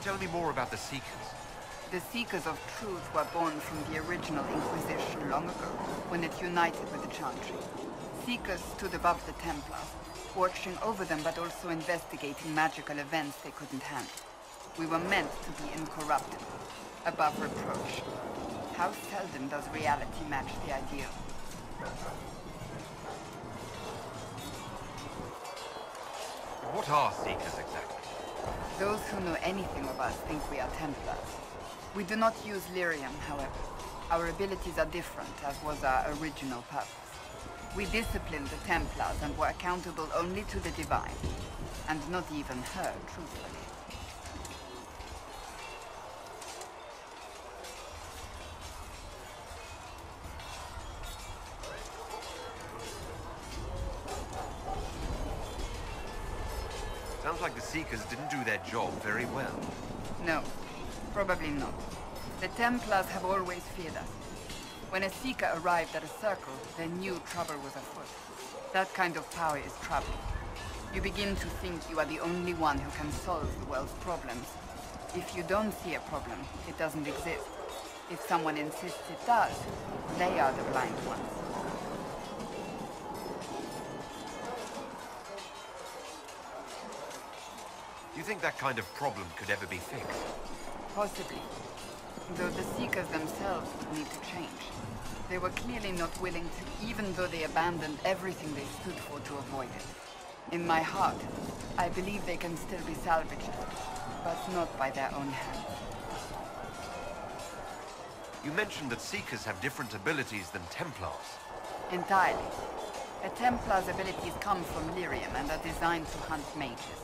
tell me more about the Seekers? The Seekers of Truth were born from the original Inquisition long ago, when it united with the Chantry. Seekers stood above the Templars, watching over them but also investigating magical events they couldn't handle. We were meant to be incorruptible, above reproach. How seldom does reality match the ideal? What are Seekers exactly? Those who know anything of us think we are Templars. We do not use lyrium, however. Our abilities are different, as was our original purpose. We disciplined the Templars and were accountable only to the Divine. And not even her, truthfully. Sounds like the Seekers didn't do their job very well. No, probably not. The Templars have always feared us. When a Seeker arrived at a circle, they knew trouble was afoot. That kind of power is troubling. You begin to think you are the only one who can solve the world's problems. If you don't see a problem, it doesn't exist. If someone insists it does, they are the blind ones. You think that kind of problem could ever be fixed? Possibly. Though the Seekers themselves would need to change. They were clearly not willing to, even though they abandoned everything they stood for to avoid it. In my heart, I believe they can still be salvaged, but not by their own hands. You mentioned that Seekers have different abilities than Templars. Entirely. A Templar's abilities come from lyrium and are designed to hunt mages.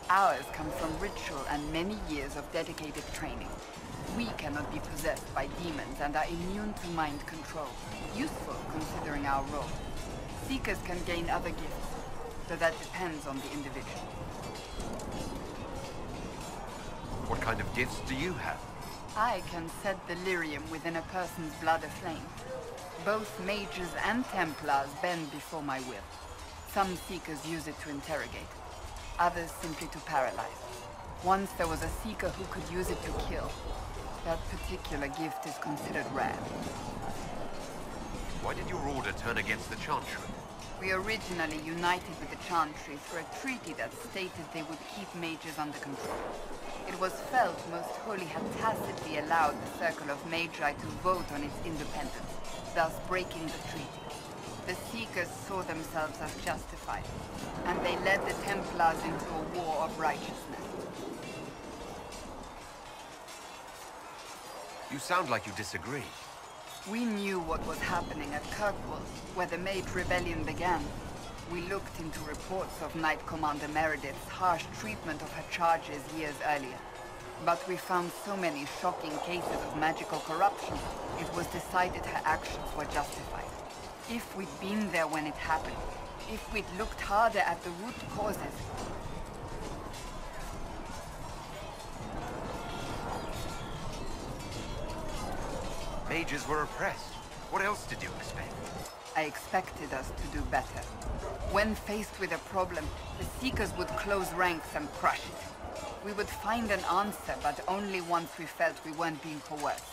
Ours come from ritual and many years of dedicated training. We cannot be possessed by demons and are immune to mind control. Useful considering our role. Seekers can gain other gifts, so that depends on the individual. What kind of gifts do you have? I can set the lyrium within a person's blood aflame. Both mages and Templars bend before my will. Some Seekers use it to interrogate. Others simply to paralyze. Once there was a Seeker who could use it to kill. That particular gift is considered rare. Why did your order turn against the Chantry? We originally united with the Chantry through a treaty that stated they would keep mages under control. It was felt Most Holy had tacitly allowed the Circle of Magi to vote on its independence, thus breaking the treaty. The Seekers saw themselves as justified, and they led the Templars into a war of righteousness. You sound like you disagree. We knew what was happening at Kirkwall, where the Mage Rebellion began. We looked into reports of Knight Commander Meredith's harsh treatment of her charges years earlier. But we found so many shocking cases of magical corruption, it was decided her actions were justified. If we'd been there when it happened, if we'd looked harder at the root causes... Mages were oppressed. What else did you expect? I expected us to do better. When faced with a problem, the Seekers would close ranks and crush it. We would find an answer, but only once we felt we weren't being coerced.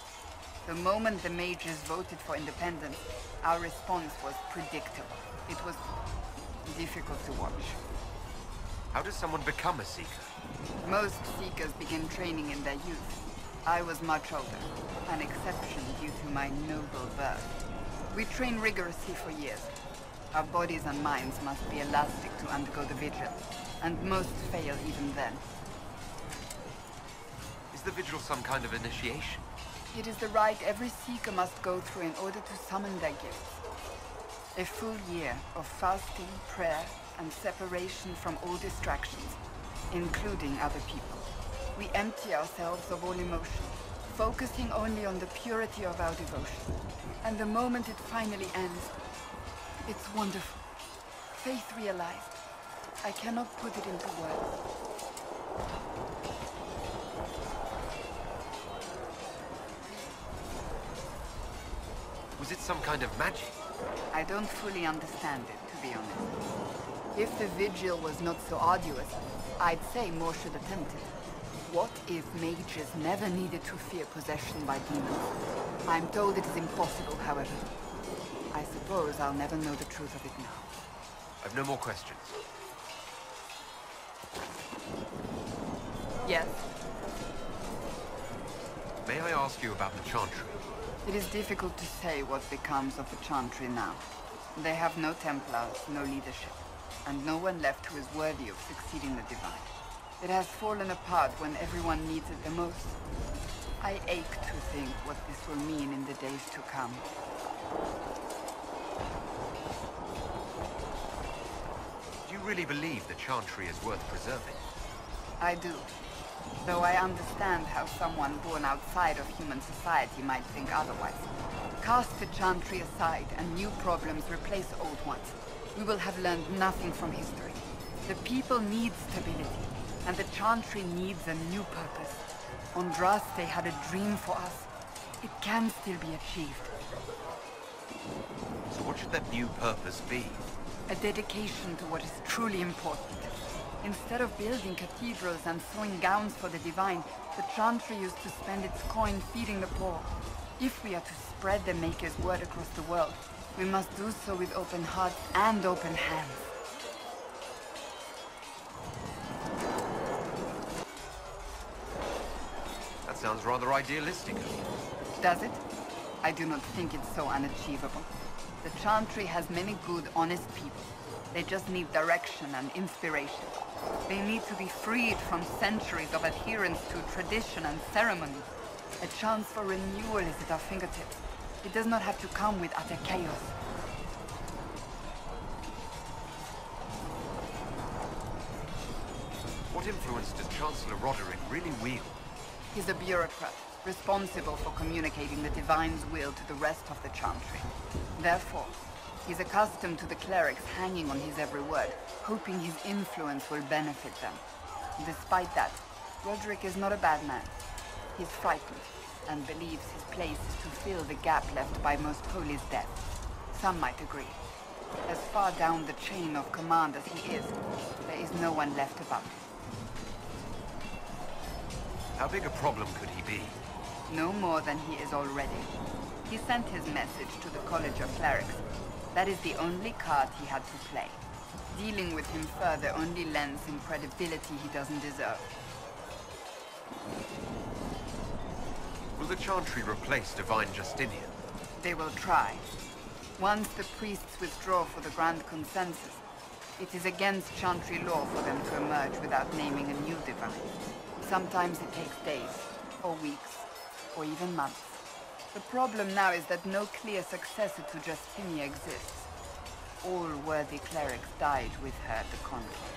The moment the mages voted for independence, our response was predictable. It was difficult to watch. How does someone become a Seeker? Most Seekers begin training in their youth. I was much older, an exception due to my noble birth. We train rigorously for years. Our bodies and minds must be elastic to undergo the vigil, and most fail even then. Is the vigil some kind of initiation? It is the rite every Seeker must go through in order to summon their gifts. A full year of fasting, prayer, and separation from all distractions, including other people. We empty ourselves of all emotion, focusing only on the purity of our devotion. And the moment it finally ends, it's wonderful. Faith realized. I cannot put it into words. Was it some kind of magic? I don't fully understand it, to be honest. If the vigil was not so arduous, I'd say more should attempt it. What if mages never needed to fear possession by demons? I'm told it is impossible, however. I suppose I'll never know the truth of it now. I've no more questions. Yes? May I ask you about the Chantry? It is difficult to say what becomes of the Chantry now. They have no Templars, no leadership, and no one left who is worthy of succeeding the Divine. It has fallen apart when everyone needs it the most. I ache to think what this will mean in the days to come. Do you really believe the Chantry is worth preserving? I do. Though I understand how someone born outside of human society might think otherwise. Cast the Chantry aside and new problems replace old ones. We will have learned nothing from history. The people need stability, and the Chantry needs a new purpose. Andraste had a dream for us. It can still be achieved. So what should that new purpose be? A dedication to what is truly important. Instead of building cathedrals and sewing gowns for the Divine, the Chantry used to spend its coin feeding the poor. If we are to spread the Maker's word across the world, we must do so with open hearts and open hands. That sounds rather idealistic. Does it? I do not think it's so unachievable. The Chantry has many good, honest people. They just need direction and inspiration. They need to be freed from centuries of adherence to tradition and ceremony. A chance for renewal is at our fingertips. It does not have to come with utter chaos. What influence does Chancellor Roderick really wield? He's a bureaucrat, responsible for communicating the Divine's will to the rest of the Chantry. Therefore, he's accustomed to the clerics hanging on his every word, hoping his influence will benefit them. Despite that, Roderick is not a bad man. He's frightened, and believes his place is to fill the gap left by Most Holy's death. Some might agree. As far down the chain of command as he is, there is no one left above him. How big a problem could he be? No more than he is already. He sent his message to the College of Clerics. That is the only card he had to play. Dealing with him further only lends him credibility he doesn't deserve. Will the Chantry replace Divine Justinian? They will try. Once the priests withdraw for the Grand Consensus, it is against Chantry law for them to emerge without naming a new Divine. Sometimes it takes days, or weeks, or even months. The problem now is that no clear successor to Justinia exists. All worthy clerics died with her at the conclave.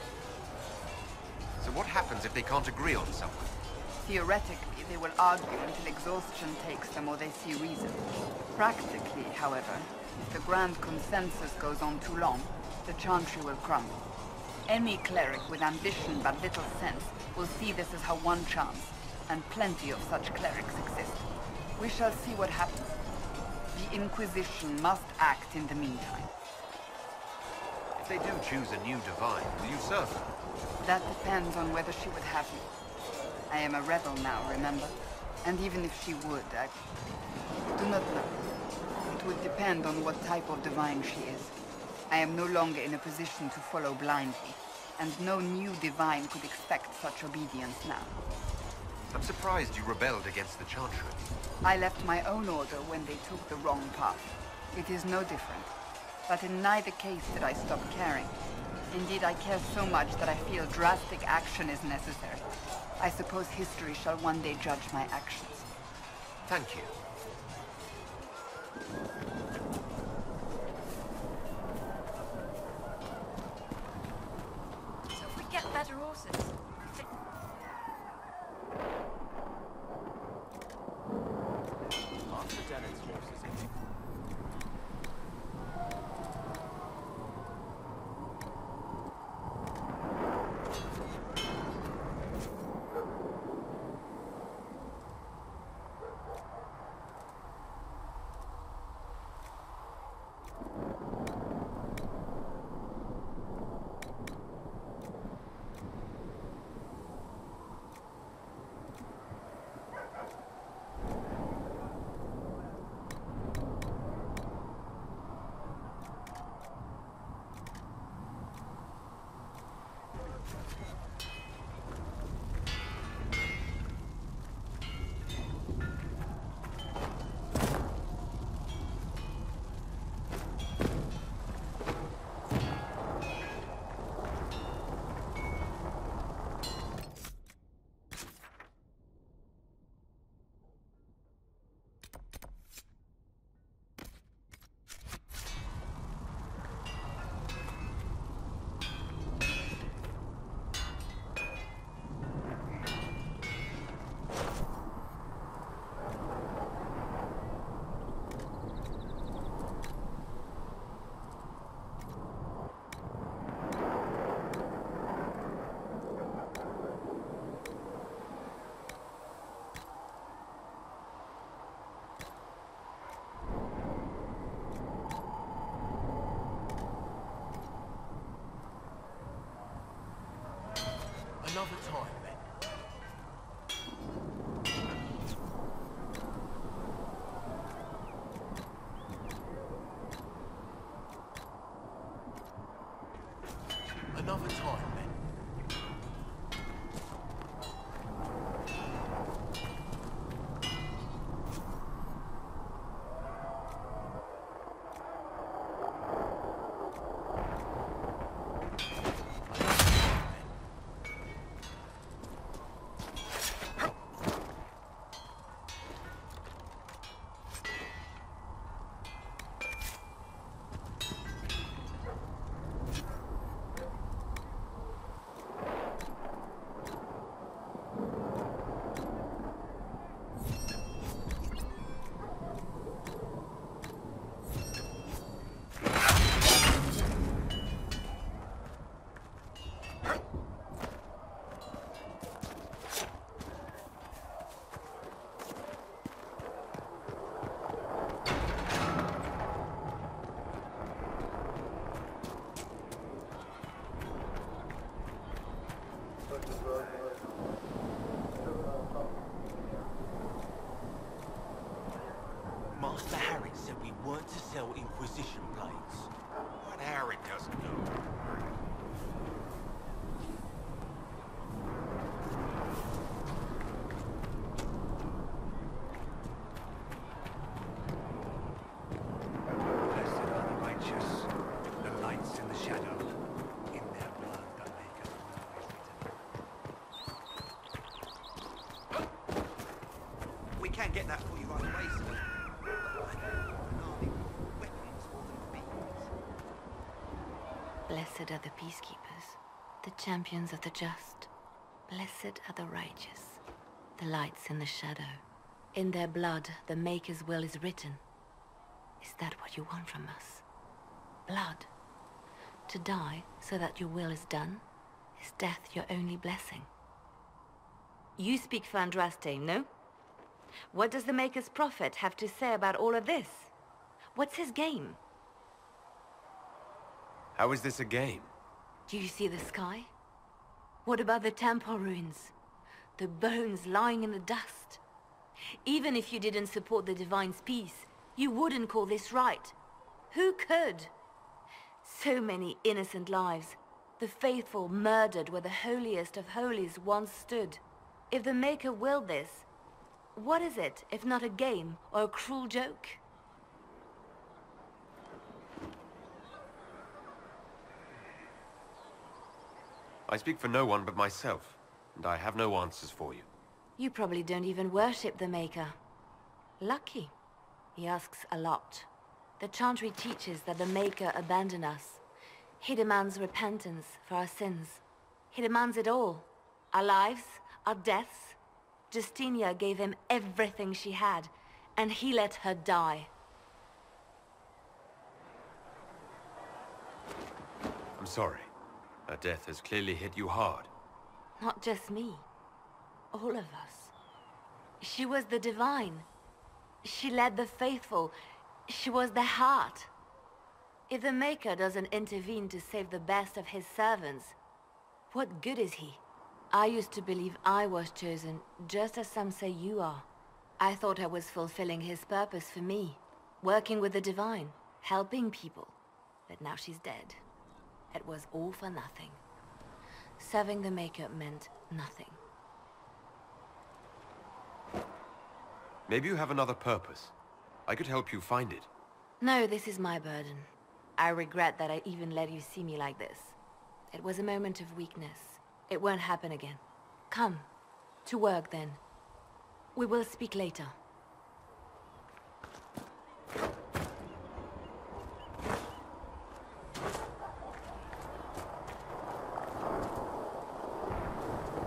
So what happens if they can't agree on someone? Theoretically, they will argue until exhaustion takes them or they see reason. Practically, however, if the Grand Consensus goes on too long, the Chantry will crumble. Any cleric with ambition but little sense will see this as her one chance, and plenty of such clerics exist. We shall see what happens. The Inquisition must act in the meantime. If they do choose a new Divine, will you serve her? That depends on whether she would have me. I am a rebel now, remember? And even if she would, I do not know. It would depend on what type of Divine she is. I am no longer in a position to follow blindly, and no new Divine could expect such obedience now. I'm surprised you rebelled against the Chantry. I left my own order when they took the wrong path. It is no different. But in neither case did I stop caring. Indeed, I care so much that I feel drastic action is necessary. I suppose history shall one day judge my actions. Thank you. So if we get better horses... Master Dennett's horses, I think. Blessed are the peacekeepers, the champions of the just. Blessed are the righteous, the lights in the shadow. In their blood, the Maker's will is written. Is that what you want from us? Blood? To die so that your will is done? Is death your only blessing? You speak for Andraste, no? What does the Maker's prophet have to say about all of this? What's his game? How is this a game? Do you see the sky? What about the temple ruins? The bones lying in the dust? Even if you didn't support the Divine's peace, you wouldn't call this right. Who could? So many innocent lives. The faithful murdered where the holiest of holies once stood. If the Maker willed this, what is it if not a game or a cruel joke? I speak for no one but myself, and I have no answers for you. You probably don't even worship the Maker. Lucky. He asks a lot. The Chantry teaches that the Maker abandoned us. He demands repentance for our sins. He demands it all. Our lives, our deaths. Justinia gave him everything she had, and he let her die. I'm sorry. Her death has clearly hit you hard. Not just me. All of us. She was the Divine. She led the faithful. She was their heart. If the Maker doesn't intervene to save the best of his servants, what good is he? I used to believe I was chosen, just as some say you are. I thought I was fulfilling his purpose for me, working with the Divine, helping people. But now she's dead. It was all for nothing. Serving the Maker meant nothing. Maybe you have another purpose. I could help you find it. No, this is my burden. I regret that I even let you see me like this. It was a moment of weakness. It won't happen again. Come. To work, then. We will speak later.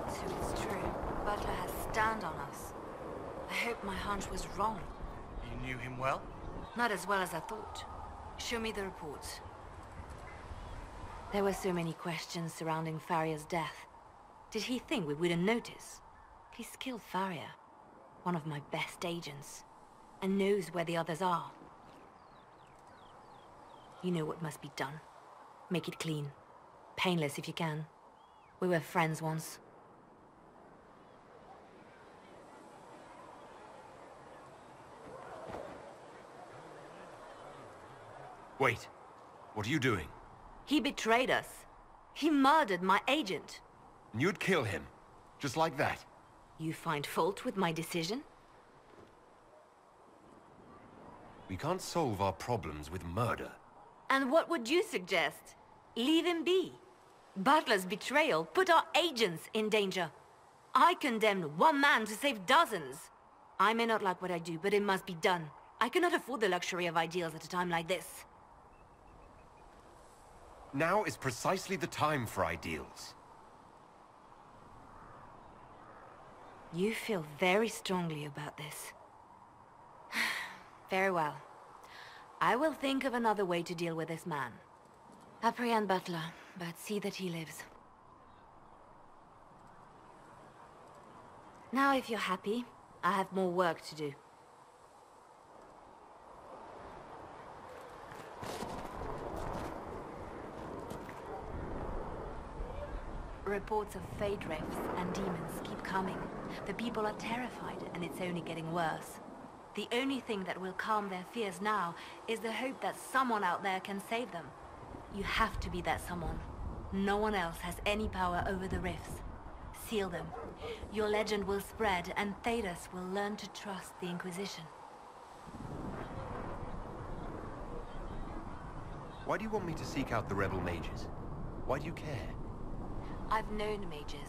So it's true. Butler has stand on us. I hope my hunch was wrong. You knew him well? Not as well as I thought. Show me the reports. There were so many questions surrounding Faria's death. Did he think we wouldn't notice? He's killed Faria, one of my best agents, and knows where the others are. You know what must be done. Make it clean. Painless if you can. We were friends once. Wait. What are you doing? He betrayed us. He murdered my agent. And you'd kill him? Just like that? You find fault with my decision? We can't solve our problems with murder. And what would you suggest? Leave him be. Butler's betrayal put our agents in danger. I condemned one man to save dozens. I may not like what I do, but it must be done. I cannot afford the luxury of ideals at a time like this. Now is precisely the time for ideals. You feel very strongly about this. Very well. I will think of another way to deal with this man. Apprehend Butler, but see that he lives. Now, if you're happy, I have more work to do. Reports of fate rifts and demons keep coming. The people are terrified, and it's only getting worse. The only thing that will calm their fears now is the hope that someone out there can save them. You have to be that someone. No one else has any power over the rifts. Seal them. Your legend will spread, and Tedasa will learn to trust the Inquisition. Why do you want me to seek out the rebel mages? Why do you care? I've known mages.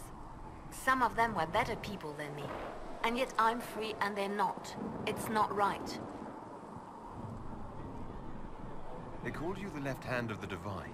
Some of them were better people than me. And yet I'm free and they're not. It's not right. They called you the left hand of the Divine.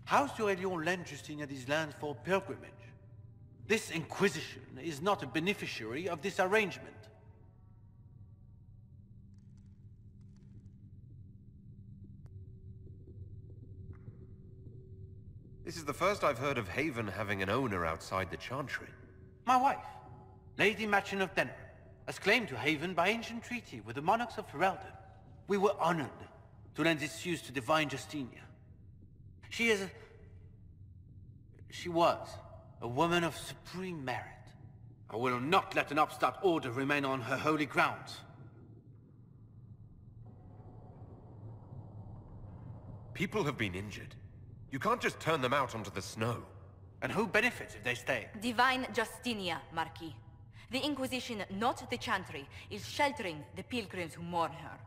House Aurelion lent Justinia these lands for pilgrimage. This Inquisition is not a beneficiary of this arrangement. This is the first I've heard of Haven having an owner outside the Chantry. My wife, Lady Machin of Denver, has claimed to Haven by ancient treaty with the monarchs of Ferelden. We were honored to lend its use to divine Justinia. She was a woman of supreme merit. I will not let an upstart order remain on her holy grounds. People have been injured. You can't just turn them out onto the snow. And who benefits if they stay? Divine Justinia, Marquis. The Inquisition, not the Chantry, is sheltering the pilgrims who mourn her.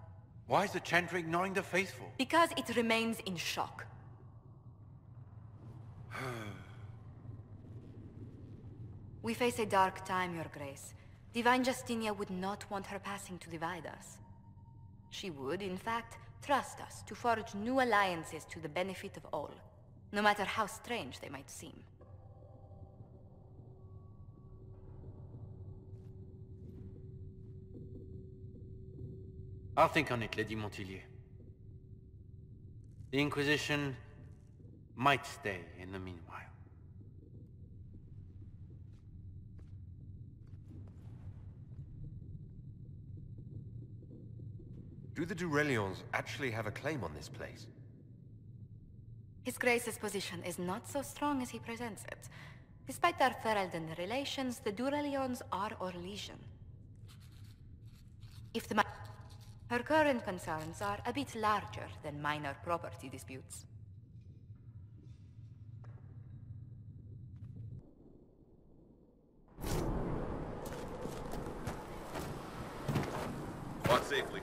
Why is the Chantry ignoring the faithful? Because it remains in shock. We face a dark time, Your Grace. Divine Justinia would not want her passing to divide us. She would, in fact, trust us to forge new alliances to the benefit of all, no matter how strange they might seem. I'll think on it, Lady Montillier. The Inquisition might stay in the meanwhile. Do the Durelions actually have a claim on this place? His Grace's position is not so strong as he presents it. Despite their Ferelden relations, the Durelions are Orlesian. Her current concerns are a bit larger than minor property disputes. Walk safely.